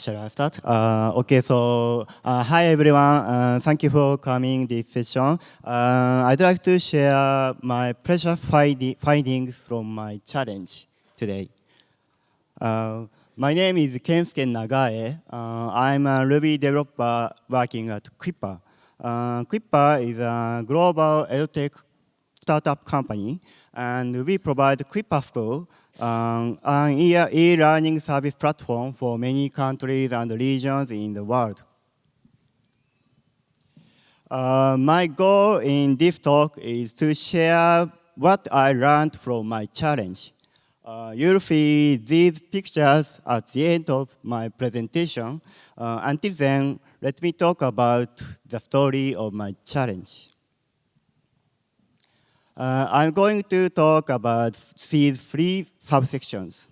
Shall I start? Okay, so hi everyone. Thank you for coming this session. I'd like to share my pressure findings from my challenge today. My name is Kensuke Nagae. I'm a Ruby developer working at Quipper. Quipper is a global edtech startup company, and we provide Quipper School, an e-learning service platform for many countries and regions in the world. My goal in this talk is to share what I learned from my challenge. You'll see these pictures at the end of my presentation. Until then, let me talk about the story of my challenge. I'm going to talk about these three subsections.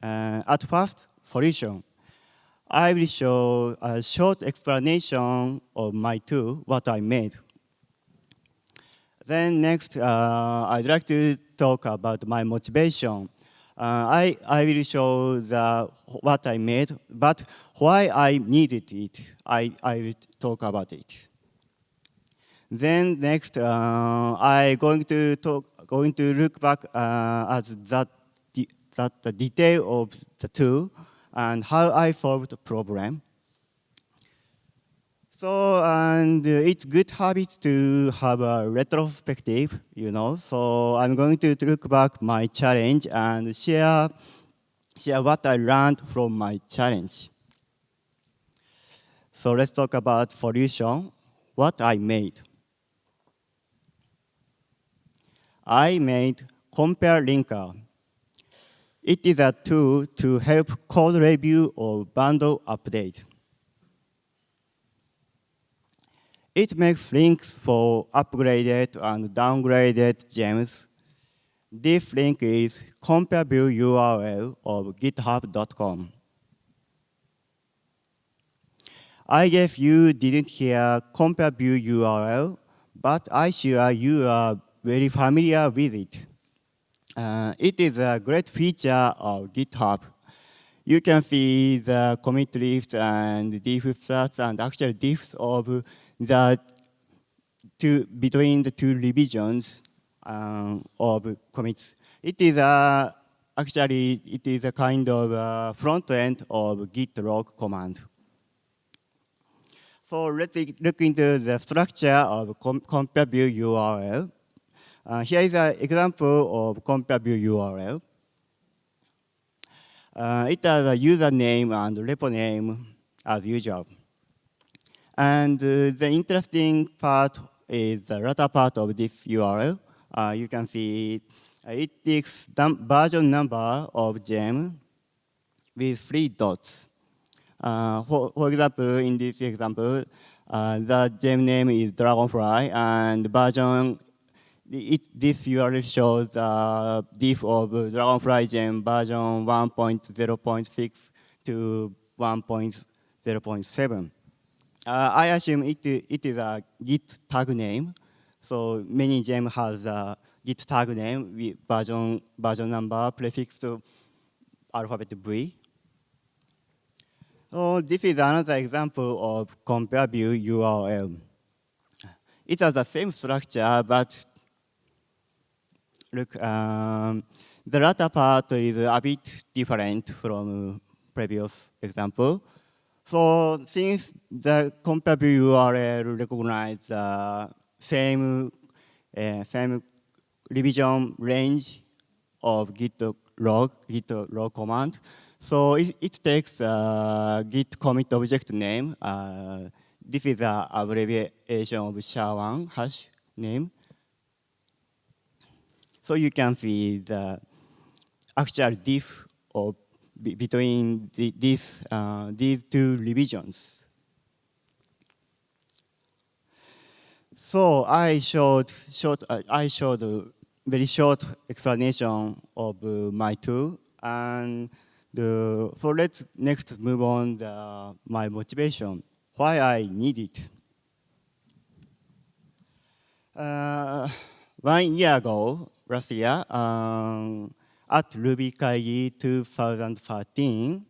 At first, solution. I will show a short explanation of my tool, what I made. Then next, I'd like to talk about my motivation. I will show what I made, but why I needed it. I will talk about it. Then next, I'm going to look back at the detail of the tool and how I solved the problem. So, and it's good habit to have a retrospective, you know. So I'm going to look back my challenge and share what I learned from my challenge. So let's talk about solution, what I made. I made Compare Linker. It is a tool to help code review or bundle update. It makes links for upgraded and downgraded gems. This link is compare view URL of GitHub.com. I guess you didn't hear compare view URL, but I'm sure you are very familiar with it. It is a great feature of GitHub. You can see the commit list and diff stats and actual diffs of between the two revisions of commits. It is actually a kind of front end of git-log command. So let's look into the structure of compare view URL. Here is an example of compare view URL. It has a username and repo name as usual. And the interesting part is the latter part of this URL. You can see it takes version number of gem with 3 dots. For example, in this example, the gem name is Dragonfly, and version. This URL shows diff of Dragonfly gem version 1.0.6 to 1.0.7. I assume it is a Git tag name. So many gem has a Git tag name with version number prefixed to alphabet V. So this is another example of compare view URL. It has the same structure, but look, the latter part is a bit different from previous example. So since the compare view URL recognizes the same revision range of git-log command, so it takes git commit object name. This is the abbreviation of SHA-1 hash name. So you can see the actual diff of between these two revisions. So I showed a very short explanation of my tool, and so let's next move on my motivation, why I need it. 1 year ago, last year, at RubyKaigi 2013,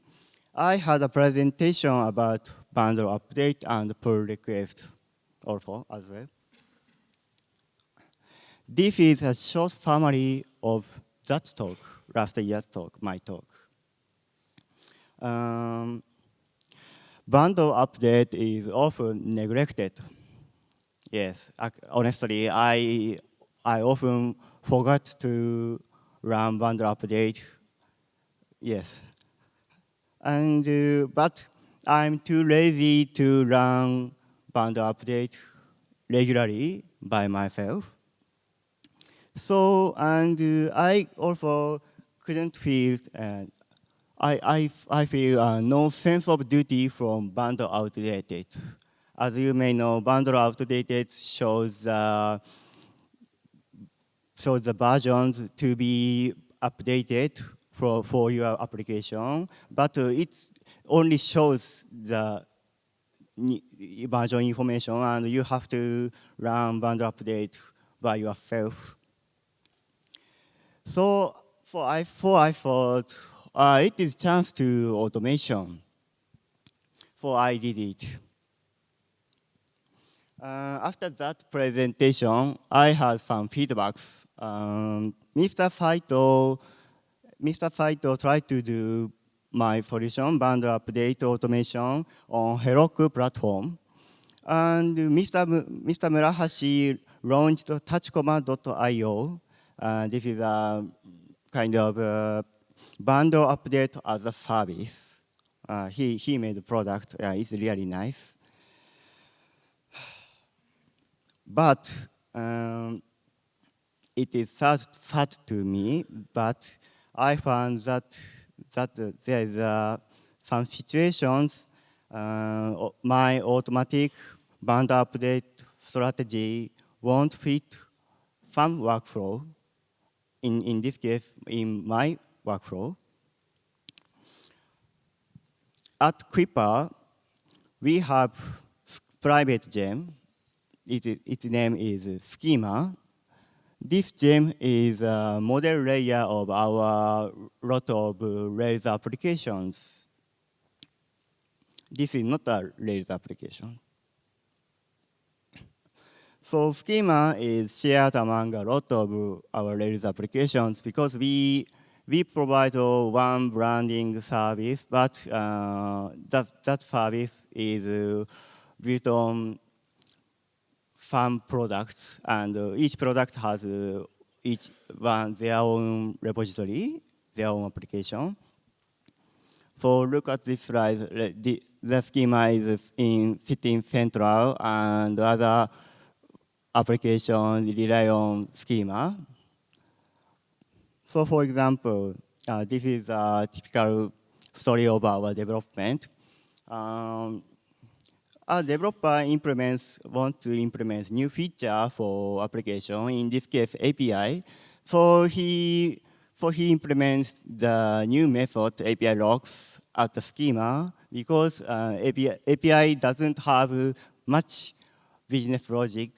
I had a presentation about bundle update and pull request also as well. This is a short summary of that talk, last year's talk, my talk. Bundle update is often neglected. Yes, honestly, I often forgot to run bundle update. Yes, and but I'm too lazy to run bundle update regularly by myself. So, and I also couldn't feel, I feel no sense of duty from bundle outdated. As you may know, bundle outdated shows the versions to be updated for your application, but it only shows the version information, and you have to run bundle update by yourself. So I thought it is chance to automation. So I did it. After that presentation, I had some feedbacks. Mr. Saito tried to do my solution, bundle update automation on Heroku platform. And Mr. Murahashi launched touchcommand.io. This is a kind of bundle update as a service. He made the product. It's really nice. But it is sad to me, but I found that there is some situations my automatic bundle update strategy won't fit some workflow. In this case, in my workflow. At Clipper, we have private gem. Its name is schema. This gem is a model layer of our lot of Rails applications. This is not a Rails application. So schema is shared among a lot of our Rails applications because we provide one branding service, but that service is built on some products, and each product has each one their own repository, their own application. So look at this slide. The schema is sitting central, and other applications rely on schema. So for example, this is a typical story of our development. A developer wants to implement new feature for application, in this case API. So he implements the new method API locks at the schema because API doesn't have much business logic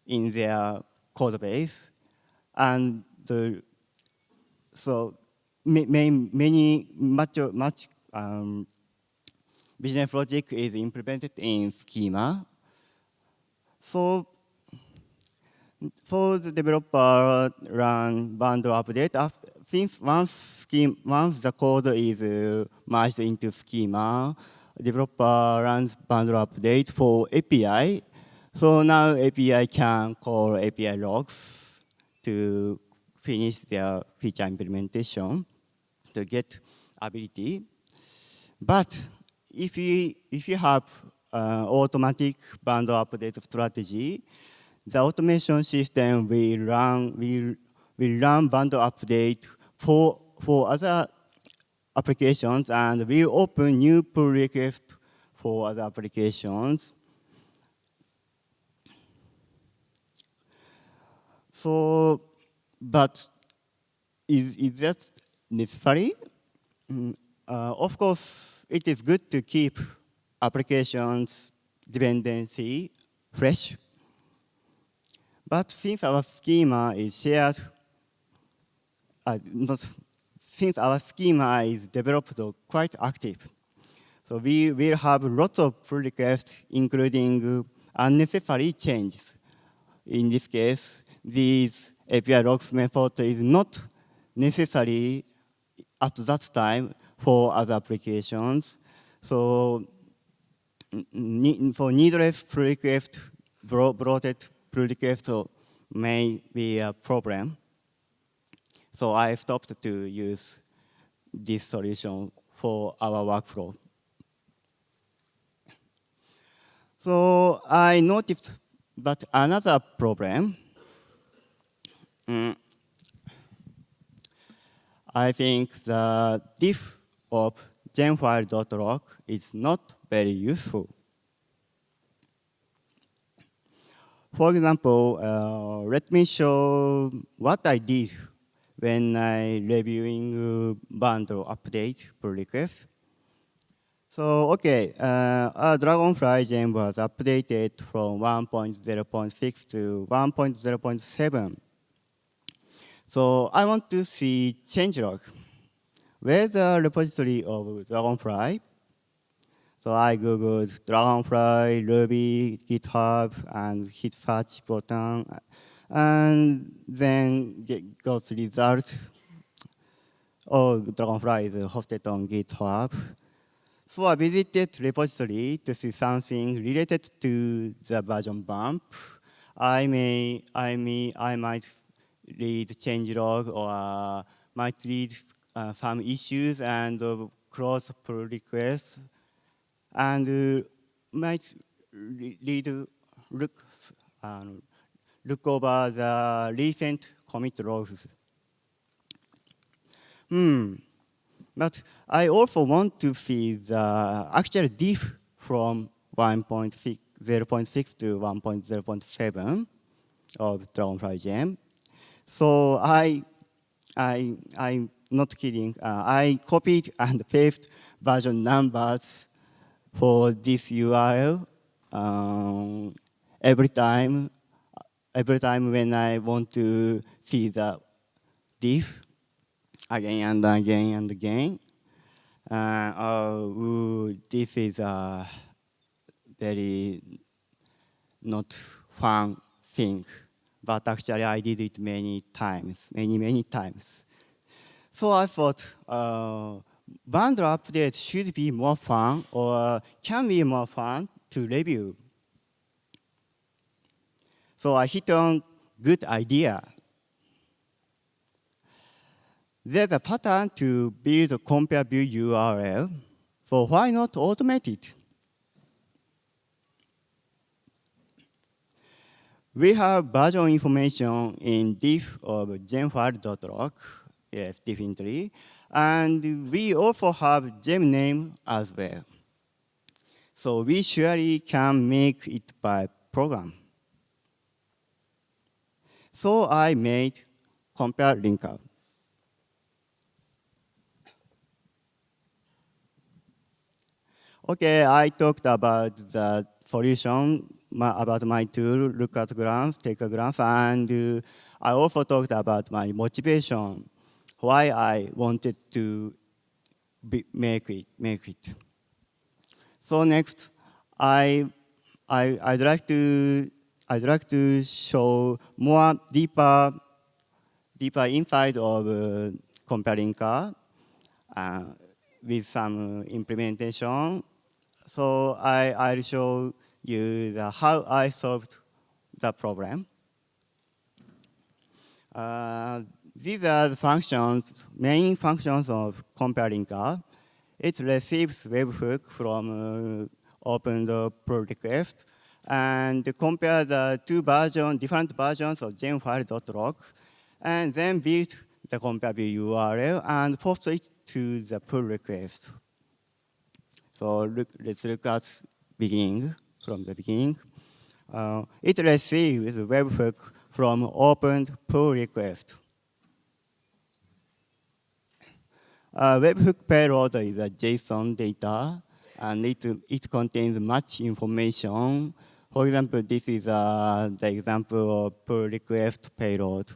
in their code base, and so much business logic is implemented in schema. So for the developer run bundle update, once the code is merged into schema, developer runs bundle update for API. So now API can call API logs to finish their feature implementation to get ability. But if you have automatic bundle update strategy, the automation system will run bundle update for other applications and will open new pull requests for other applications. So, but is that necessary? Of course, it is good to keep applications dependency fresh. But since our schema is shared, since our schema is developed quite active, So we will have lots of pull requests, including unnecessary changes. In this case, this API logs method is not necessary at that time for other applications. So for needless pull request, bloated pull request may be a problem. So I stopped to use this solution for our workflow. So I noticed but another problem. I think the diff of Gemfile.lock is not very useful. For example, let me show what I did when I reviewing bundle update pull request. So, okay, our Dragonfly gem was updated from 1.0.6 to 1.0.7. So I want to see changelog. Where's the repository of Dragonfly? So I googled Dragonfly, Ruby, GitHub, and hit search button, and then got the result. Oh, Dragonfly is hosted on GitHub. So I visited repository to see something related to the version bump. I might read changelog or might read some issues and close pull requests, and might look over the recent commit logs. But I also want to see the actual diff from 1.0.6 to 1.0.7 of Dragonfly gem. So I'm not kidding. I copied and pasted version numbers for this URL every time when I want to see the diff again and again and again. This is a very not fun thing, but actually I did it many times. So I thought bundle update should be more fun or can be more fun to review. So I hit on good idea. There's a pattern to build a compare view URL, so why not automate it? We have version information in diff of Gemfile.lock, yes, definitely, and we also have gem name as well. So we surely can make it by program. So I made compare linker. Okay, I talked about the solution, about my tool, look at graph, take a graph, and I also talked about my motivation, why I wanted to make it. So next, I'd like to show more deeper insight of comparing car with some implementation. So I'll show you how I solved the problem. These are the functions, main functions of comparing car. It receives webhook from opened pull request and compare the different versions of Gemfile.lock, and then build the compare view URL and post it to the pull request. So let's look at from the beginning. It receives webhook from opened pull request. Webhook payload is a JSON data, and it contains much information. For example, this is the example of pull request payload.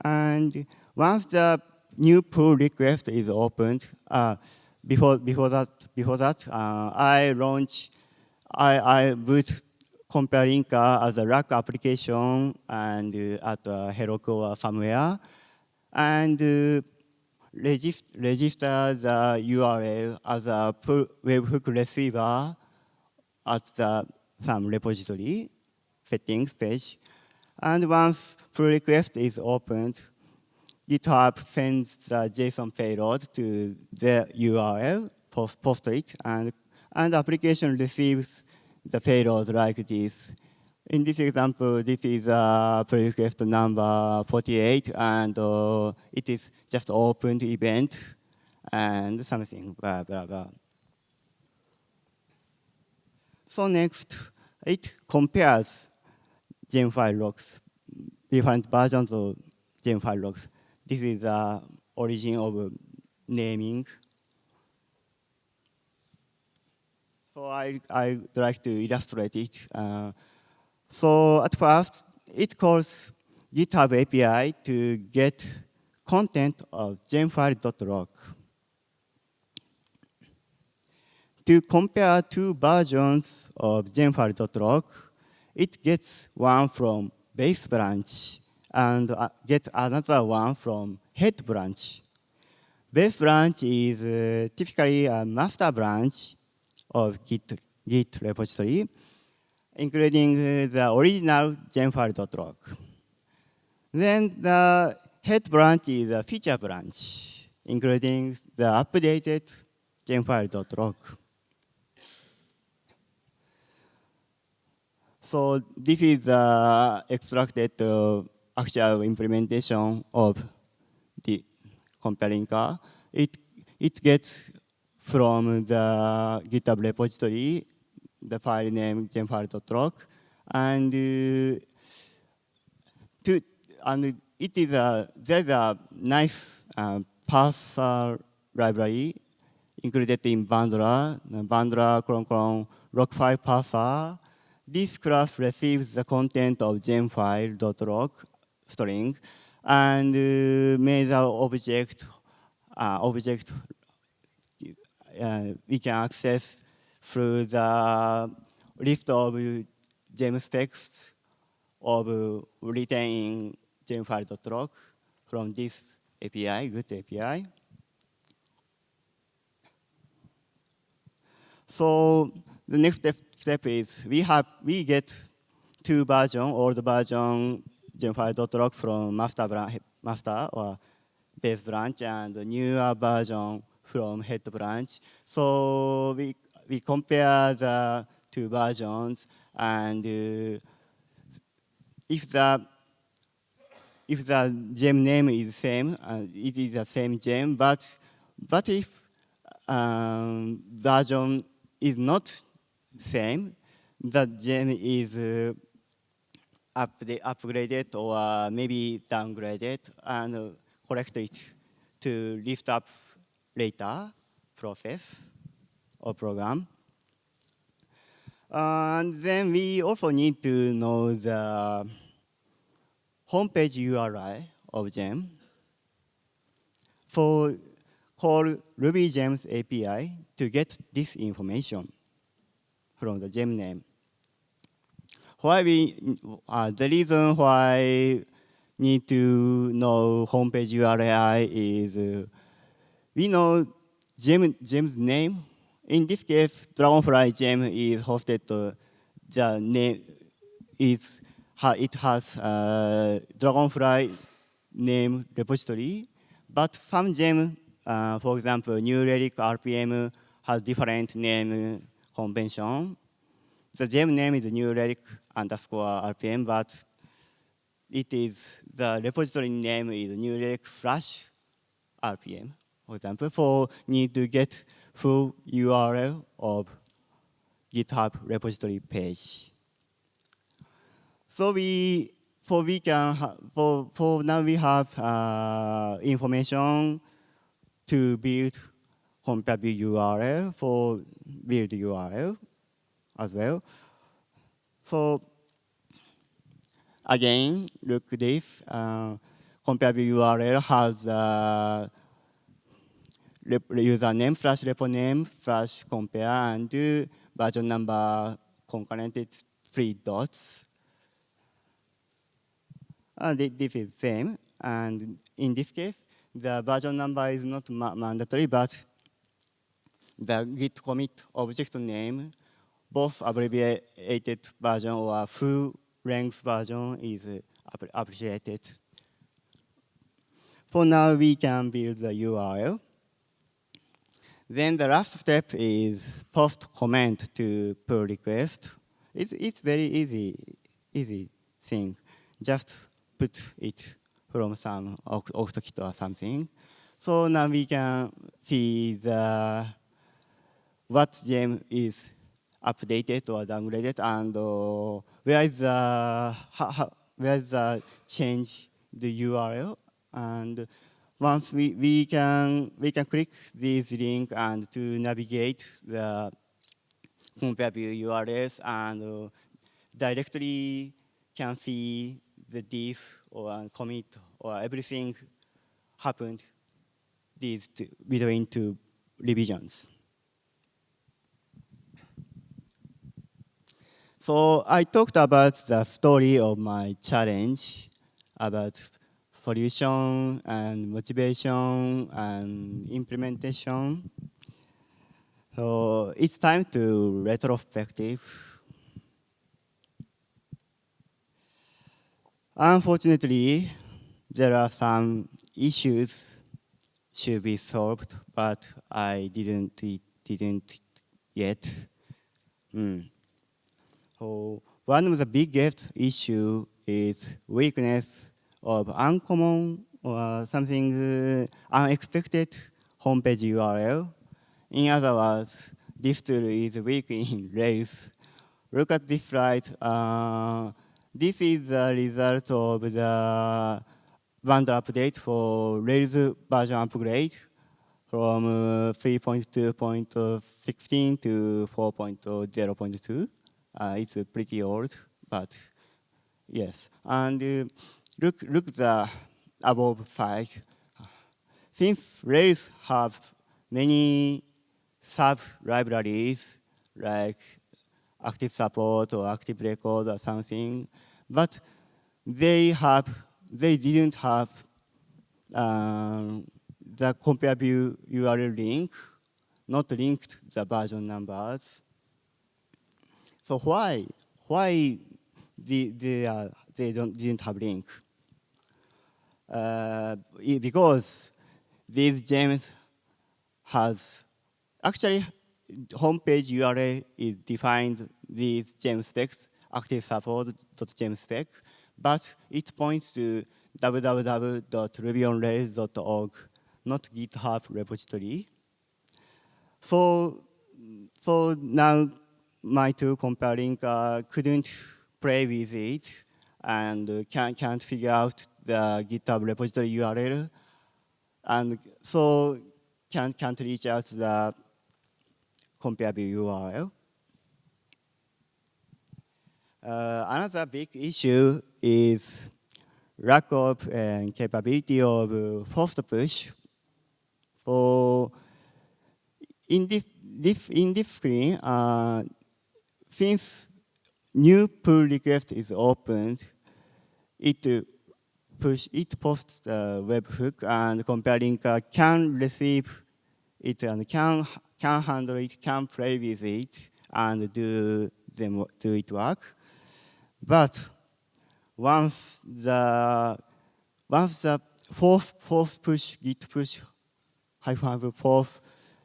And once the new pull request is opened, before that, I boot compare linker as a rack application and at Heroku or somewhere, and register the URL as a webhook receiver at some repository settings page. And once pull request is opened, GitHub sends the JSON payload to the URL, post it, and application receives the payload like this. In this example, this is a pull request number 48, and it is just opened event and something, blah, blah, blah. So next, it compares Gemfile.lock, different versions of Gemfile.lock. This is the origin of naming. So I'd like to illustrate it. So at first, it calls GitHub API to get content of Gemfile.lock. To compare two versions of Gemfile.lock, it gets one from base branch and get another one from head branch. Base branch is typically a master branch of Git repository, including the original Gemfile.lock. Then the head branch is a feature branch, including the updated Gemfile.lock. So this is extracted actual implementation of the comparing car. It gets from the GitHub repository the file name Gemfile.lock, and it is there's a nice parser library included in Bandra, clone log file parser. This class receives the content of Gemfile.lock string and makes an object we can access through the list of gem specs of written in Gemfile.lock from this API, good API. So the next step is we get two versions, old version Gemfile.lock from master or base branch, and a newer version from head branch. So we compare the two versions, and if the gem name is same, it is the same gem, but if version is not same, the gem is upgraded or maybe downgraded, and correct it to lift up later process or program. And then we also need to know the homepage URI of gem. So call RubyGems API to get this information from the gem name. Why the reason why need to know homepage URI is we know gem's name. In this case, Dragonfly gem is hosted. The name is it has Dragonfly name repository, but some gem, for example, New Relic RPM has different name convention. The gem name is New Relic _ RPM, but it is the repository name is New Relic / RPM. For example, for need to get full URL of GitHub repository page. So now we have information to build compatible URL for build URL as well. So again, look this compatible URL has username slash repo name slash compare and do version number concurrented 3 dots. This is same. And in this case, the version number is not mandatory, but the git commit object name, both abbreviated version or full length version is appreciated. For now, we can build the URL. Then the last step is post comment to pull request. It's very easy thing. Just put it from some OctoKit or something. So now we can see what gem is updated or downgraded, and where is the change the URL. And once we can click this link and to navigate the compare view URLs and directly can see the diff or commit or everything happened between two revisions. So I talked about the story of my challenge about solution and motivation and implementation. So it's time to retrospective. Unfortunately, there are some issues should be solved, but I didn't yet. So one of the biggest issue is weakness of uncommon or something unexpected homepage URL. In other words, this tool is weak in Rails. Look at this slide. This is the result of the bundle update for Rails version upgrade from 3.2.16 to 4.0.2. It's pretty old, but yes. And look the above file. Since Rails have many sub-libraries like active support or active record or something, but they didn't have the compare view URL link, not linked the version numbers. So why they didn't have link? Because these gems has actually homepage URL is defined these gem specs active support.gem spec, but it points to www.rubyonrails.org, not GitHub repository. So now my two comparing couldn't play with it and can't figure out the GitHub repository URL, and so can't reach out the compare view URL. Another big issue is lack of capability of forced push. So in this screen, since new pull request is opened, it posts the webhook and comparing can receive it and can handle it, can play with it, and do it work. But once the force push git push -, force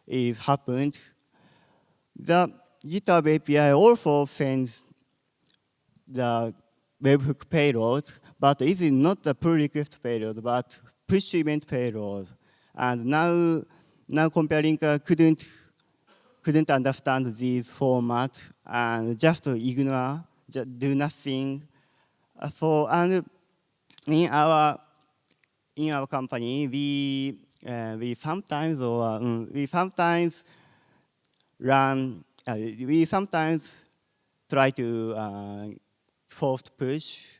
is happened, the GitHub API also sends the webhook payload, but it is not the pull request payload, but push event payload. And now comparing couldn't understand this format and just ignore, just do nothing. And in our company, we sometimes try to forced push,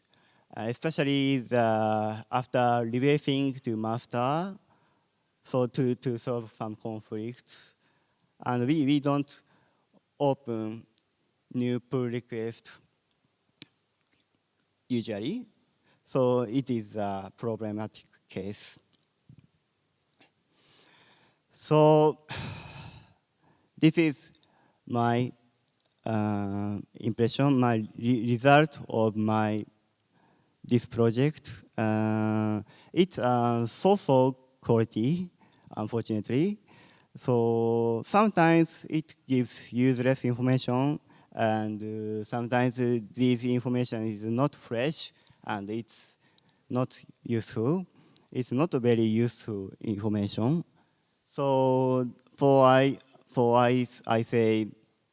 especially after rebasing to master. So to solve some conflicts. And we don't open new pull request usually. So it is a problematic case. So this is my impression, my result of this project. It's so quality, unfortunately. So sometimes it gives useless information, and sometimes this information is not fresh and it's not useful. It's not very useful information. So I say,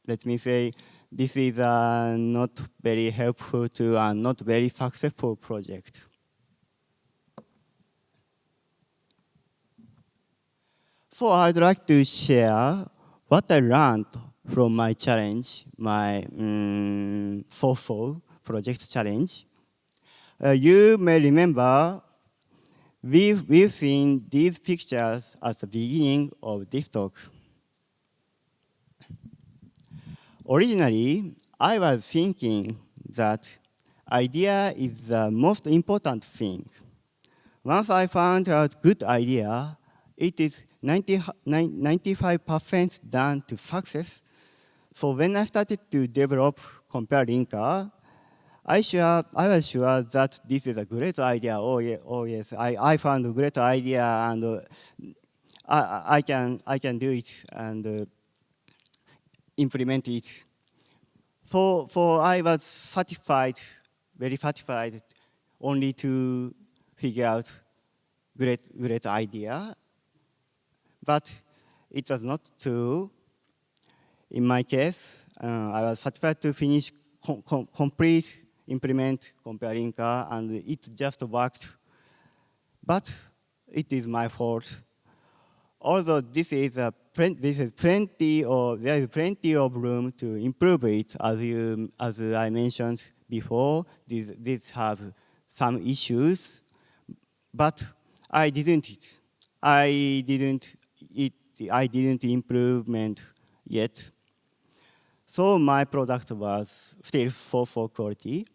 let me say, this is a not very helpful to and not very successful project. So I'd like to share what I learned from my challenge, my project challenge. You may remember we've seen these pictures at the beginning of this talk. Originally, I was thinking that idea is the most important thing. Once I found out good idea, it is 95% done to success. So when I started to develop compare linker, I was sure that this is a great idea. Oh yes, I found a great idea, and I can do it and implement it. For I was satisfied, very satisfied, only to figure out great idea. But it was not true. In my case, I was satisfied to finish complete implement compare linker, and it just worked. But it is my fault. Although there is plenty of room to improve it, as I mentioned before, these have some issues, but I didn't improvement yet. So my product was still for quality.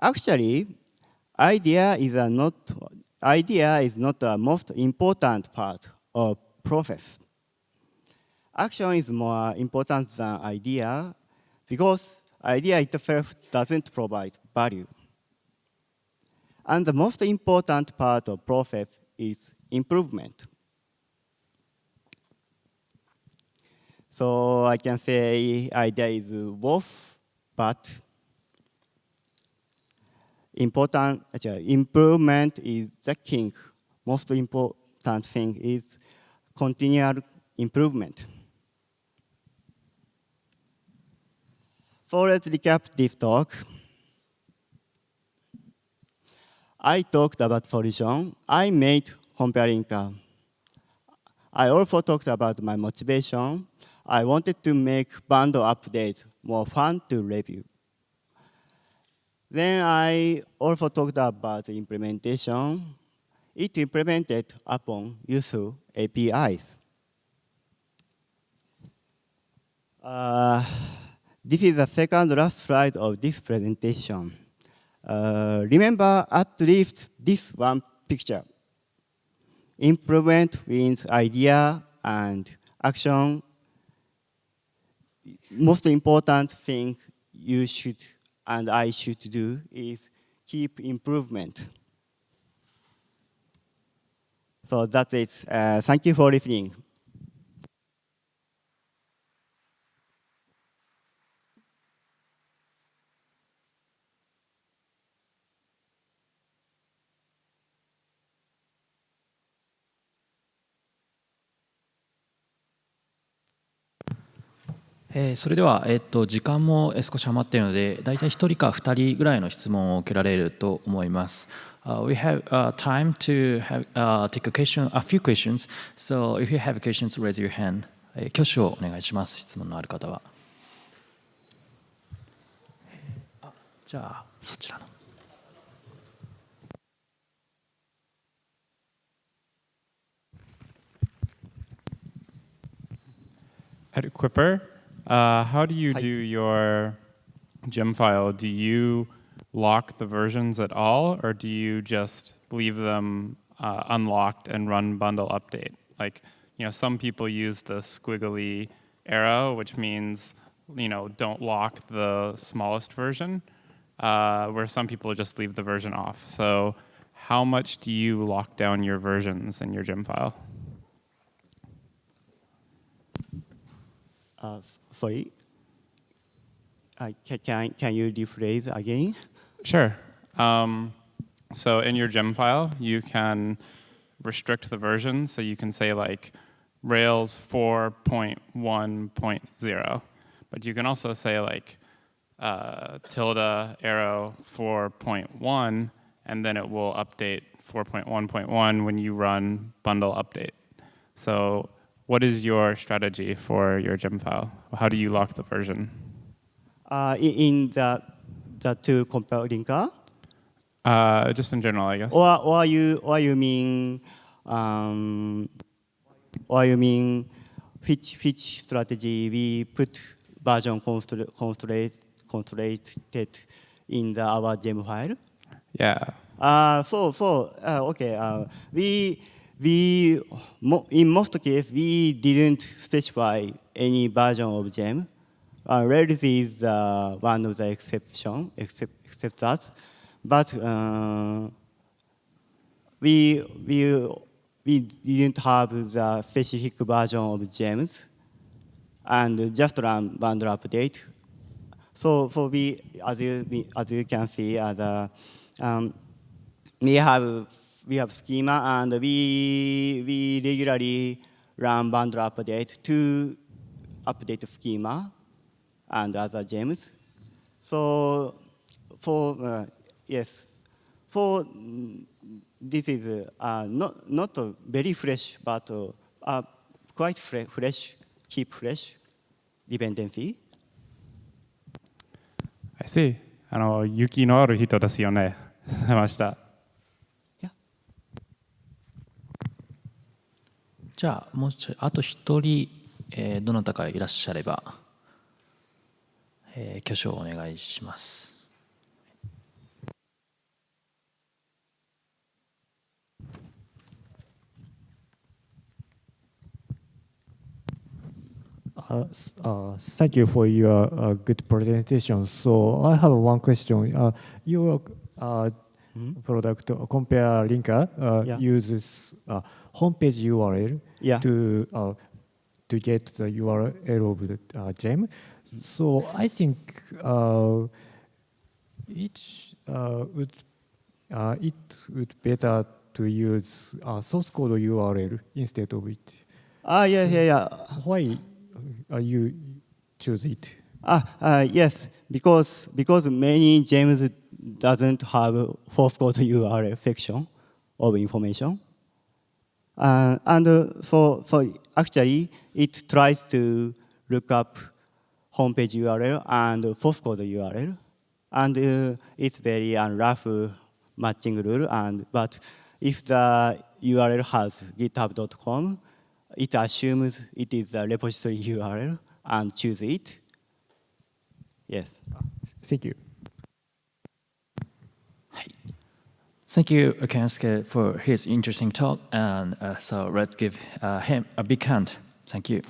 Actually, idea is not the most important part of process. Action is more important than idea because idea itself doesn't provide value. And the most important part of process is improvement. So I can say idea is both, but improvement is the king. Most important thing is continual improvement. So let's recap this talk. I talked about solution. I made compare linker. I also talked about my motivation. I wanted to make bundle update more fun to review. Then I also talked about implementation. It implemented upon useful APIs. This is the second last slide of this presentation. Remember at least this one picture. Improvement means idea and action. Most important thing you should and I should do is keep improvement. So that's it. Thank you for listening. それでは、時間も少し余っているので、だいたい1人か2人ぐらいの質問を受けられると思います。We have time to take a few questions. So if you have questions, raise your hand. 挙手をお願いします。質問のある方は。じゃあそちらの。At Quipper, how do you do your Gemfile? Do you lock the versions at all, or do you just leave them unlocked and run bundle update? Like, some people use the squiggly arrow, which means, don't lock the smallest version, where some people just leave the version off. So how much do you lock down your versions in your Gemfile? Sorry. Can you rephrase again? Sure. So in your Gemfile, you can restrict the version. So you can say like Rails 4.1.0. But you can also say like tilde arrow 4.1, and then it will update 4.1.1 when you run bundle update. So what is your strategy for your Gemfile? How do you lock the version? In the two compile linker? Just in general, I guess. Or you mean which strategy we put version constrained in our gem file? Yeah. Okay. In most cases we didn't specify any version of gem. Rails is one of the exceptions, except that. But we didn't have the specific version of gems, and just run bundle update. So for we, as you can see, we have schema, and we regularly run bundle update to update schema and other gems. So for yes, for this is not very fresh, but quite fresh, keep fresh dependency. I see. 雪のある人ですよね。ました。Yeah. じゃあもうちょいあと一人、どなたかいらっしゃれば、挙手をお願いします。Thank you for your good presentation. So I have one question. Your product compare linker uses homepage URL to get the URL of the gem. So I think it would better to use source code URL instead of it. Yeah. Why you choose it? Yes, because many gems doesn't have source code URL section of information, and so actually it tries to look up homepage URL and source code URL, and it's very rough matching rule. But if the URL has GitHub.com, it assumes it is a repository URL and choose it. Yes. Thank you. Thank you, Kensuke, for his interesting talk. And so let's give him a big hand. Thank you.